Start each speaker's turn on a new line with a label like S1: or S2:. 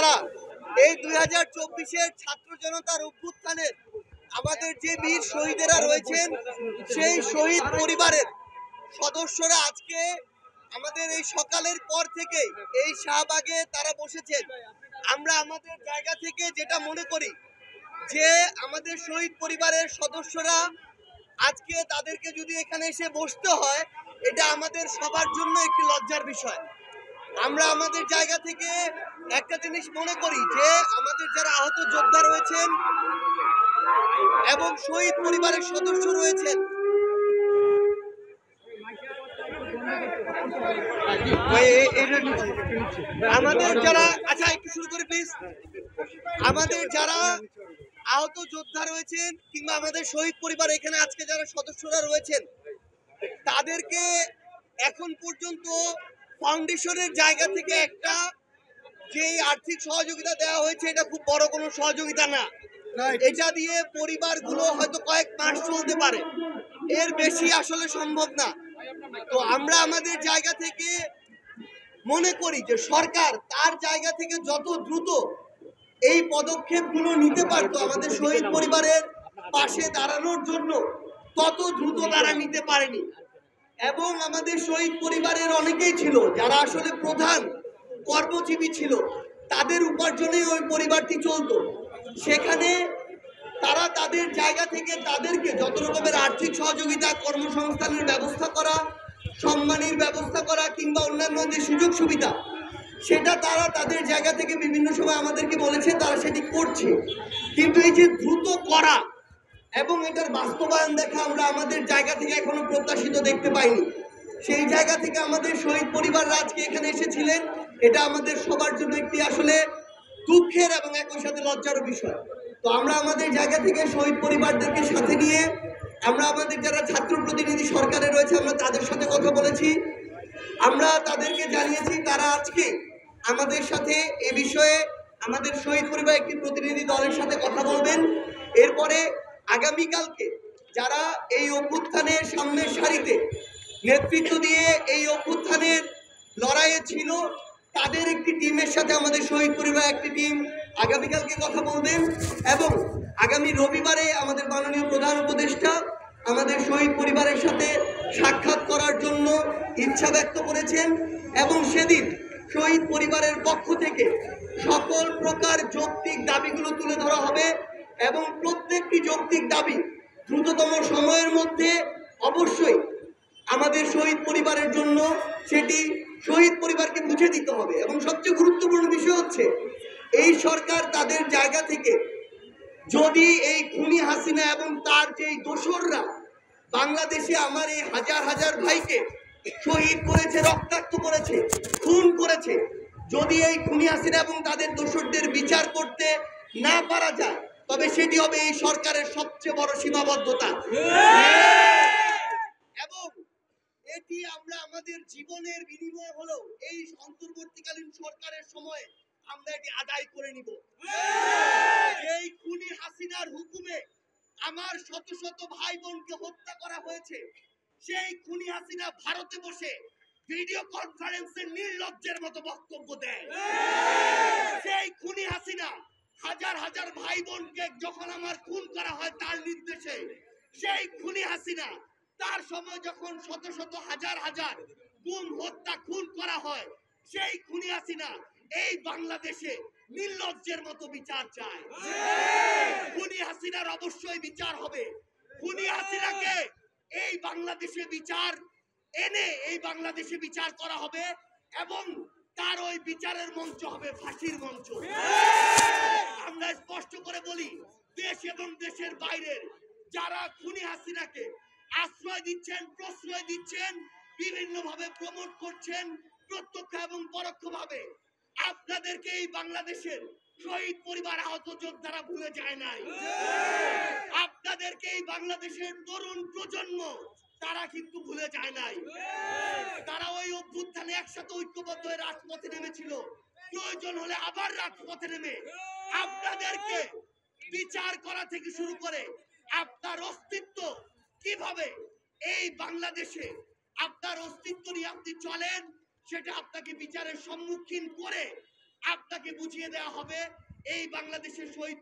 S1: তারা এই 2024-এর ছাত্র জনতার অভ্যুত্থানের আমাদের যে বীর শহীদেরা রয়েছেন সেই শহীদ পরিবারের সদস্যরা আজকে আমাদের এই সকালের পর থেকে এই শাহবাগে তারা বসেছেন। আমরা আমাদের জায়গা থেকে যেটা মনে করি যে আমাদের শহীদ পরিবারের সদস্যরা আজকে তাদেরকে যদি এখানে এসে বসতে হয়, এটা আমাদের সবার জন্য একটি লজ্জার বিষয়। আমরা আমাদের জায়গা থেকে একটা জিনিস মনে করি যে আমাদের যারা আহত যোদ্ধা রয়েছেন এবং শহীদ পরিবারের সদস্য রয়েছেন, আমাদের যারা একটু শুরু করে প্লিজ, আমাদের যারা আহত যোদ্ধা রয়েছেন কিংবা আমাদের শহীদ পরিবার এখানে আজকে যারা সদস্যরা রয়েছেন, তাদেরকে এখন পর্যন্ত ফাউন্ডেশনের জায়গা থেকে একটা যে আর্থিক সহযোগিতা দেওয়া হয়েছে এটা খুব বড় কোনো সহযোগিতা না। এটা দিয়ে পরিবারগুলো হয়তো কয়েক মাস চলতে পারে, এর বেশি আসলে সম্ভব না। তো আমরা আমাদের জায়গা থেকে মনে করি যে সরকার তার জায়গা থেকে যত দ্রুত এই পদক্ষেপগুলো নিতে পারতো আমাদের শহীদ পরিবারের পাশে দাঁড়ানোর জন্য, তত দ্রুত তারা নিতে পারেনি। এবং আমাদের শহীদ পরিবারের অনেকেই ছিল যারা আসলে প্রধান কর্মজীবী ছিল, তাদের উপার্জনে ওই পরিবারটি চলতো। সেখানে তারা তাদের জায়গা থেকে তাদেরকে যত রকমের আর্থিক সহযোগিতা, কর্মসংস্থানের ব্যবস্থা করা, সম্মানের ব্যবস্থা করা কিংবা অন্যান্য যে সুযোগ সুবিধা, সেটা তারা তাদের জায়গা থেকে বিভিন্ন সময় আমাদেরকে বলেছে তারা সেটি করছে। কিন্তু এই যে দ্রুত করা এবং এটার বাস্তবায়ন দেখা আমরা আমাদের জায়গা থেকে এখনো প্রত্যাশিত দেখতে পাইনি। সেই জায়গা থেকে আমাদের শহীদ পরিবাররা আজকে এখানে এসেছিলেন, এটা আমাদের সবার জন্য একটি আসলে দুঃখের এবং একই সাথে লজ্জার বিষয়। তো আমরা আমাদের জায়গা থেকে শহীদ পরিবারদেরকে সাথে নিয়ে আমরা আমাদের যারা ছাত্র প্রতিনিধি সরকারে রয়েছে আমরা তাদের সাথে কথা বলেছি। আমরা তাদেরকে জানিয়েছি তারা আজকে আমাদের সাথে এ বিষয়ে আমাদের শহীদ পরিবার একটি প্রতিনিধি দলের সাথে কথা বলবেন। এরপরে আগামীকালকে যারা এই অভ্যুত্থানের সামনের সারিতে নেতৃত্ব দিয়ে এই অভ্যুত্থানের লড়াইয়ে ছিল, তাদের একটি টিমের সাথে আমাদের শহীদ পরিবার একটি টিম আগামীকালকে কথা বলবেন। এবং আগামী রবিবারে আমাদের মাননীয় প্রধান উপদেষ্টা আমাদের শহীদ পরিবারের সাথে সাক্ষাৎ করার জন্য ইচ্ছা ব্যক্ত করেছেন এবং সেদিন শহীদ পরিবারের পক্ষ থেকে সকল প্রকার যৌক্তিক দাবিগুলো তুলে ধরা হবে এবং প্রত্যেকটি যৌক্তিক দাবি দ্রুততম সময়ের মধ্যে অবশ্যই আমাদের শহীদ পরিবারের জন্য সেটি শহীদ পরিবারকে বুঝে দিতে হবে। এবং সবচেয়ে গুরুত্বপূর্ণ বিষয় হচ্ছে এই সরকার তাদের জায়গা থেকে যদি এই খুনি হাসিনা এবং তার যেই দোসররা বাংলাদেশে আমার এই হাজার হাজার ভাইকে শহীদ করেছে, রক্তাক্ত করেছে, খুন করেছে, যদি এই খুনি হাসিনা এবং তাদের দোসরদের বিচার করতে না পারা যায়, তবে সেটি হবে এই সরকারের সবচেয়ে বড় সীমাবদ্ধতা। এবং এটি আমরা আমাদের জীবনের বিনিময় হলো এই অন্তর্বর্তীকালীন সরকারের সময় আমরা এটি আদায় করে নিব। এই খুনি হাসিনার হুকুমে আমার শত শত ভাই বোনকে হত্যা করা হয়েছে, সেই খুনি হাসিনা ভারতে বসে ভিডিও কনফারেন্সে নির্লজ্জের মতো বক্তব্য দেয়। সেই খুনি হাসিনা হাজার হাজার ভাই বোনকে যখন আমার খুন করা হয় তার নির্দেশে, সেই খুনি হাসিনা তার সময় যখন শত শত হাজার হাজার গুম, হত্যা, খুন করা হয়, সেই খুনি হাসিনা এই বাংলাদেশে নির্লজ্জের মতো বিচার চায়। খুনি হাসিনার অবশ্যই বিচার হবে। খুনি হাসিনাকে এই বাংলাদেশে বিচার এনে এই বাংলাদেশে বিচার করা হবে এবং তার ওই বিচারের মঞ্চ হবে ফাঁসির মঞ্চ। আমরা স্পষ্ট করে বলি, দেশ এবং দেশের বাইরের যারা খুনি হাসিনাকে আশ্রয় দিচ্ছেন, প্রশ্রয় দিচ্ছেন, বিভিন্ন ভাবে প্রমোট করছেন, প্রত্যক্ষ এবং পরোক্ষ ভাবে, আপনাদেরকে এই বাংলাদেশের শহীদ পরিবার, আহত যোদ্ধারা ভুলে যায় নাই। আপনাদেরকে এই বাংলাদেশের তরুণ প্রজন্ম তারা কিন্তু ভুলে যায় নাই। তারা ওই অভ্যুত্থানে একসাথে ঐক্যবদ্ধ হয়ে রাজপথে নেমেছিল, প্রয়োজন হলে আবার রাজপথে নেমে আপনাদেরকে বিচার করা থেকে শুরু করে আপনার অস্তিত্ব কিভাবে এই বাংলাদেশে আপনার অস্তিত্ব নিয়ে আপনি চলেন সেটা আপনাকে বিচারের সম্মুখীন করে আপনাকে বুঝিয়ে দেওয়া হবে এই বাংলাদেশের শহীদ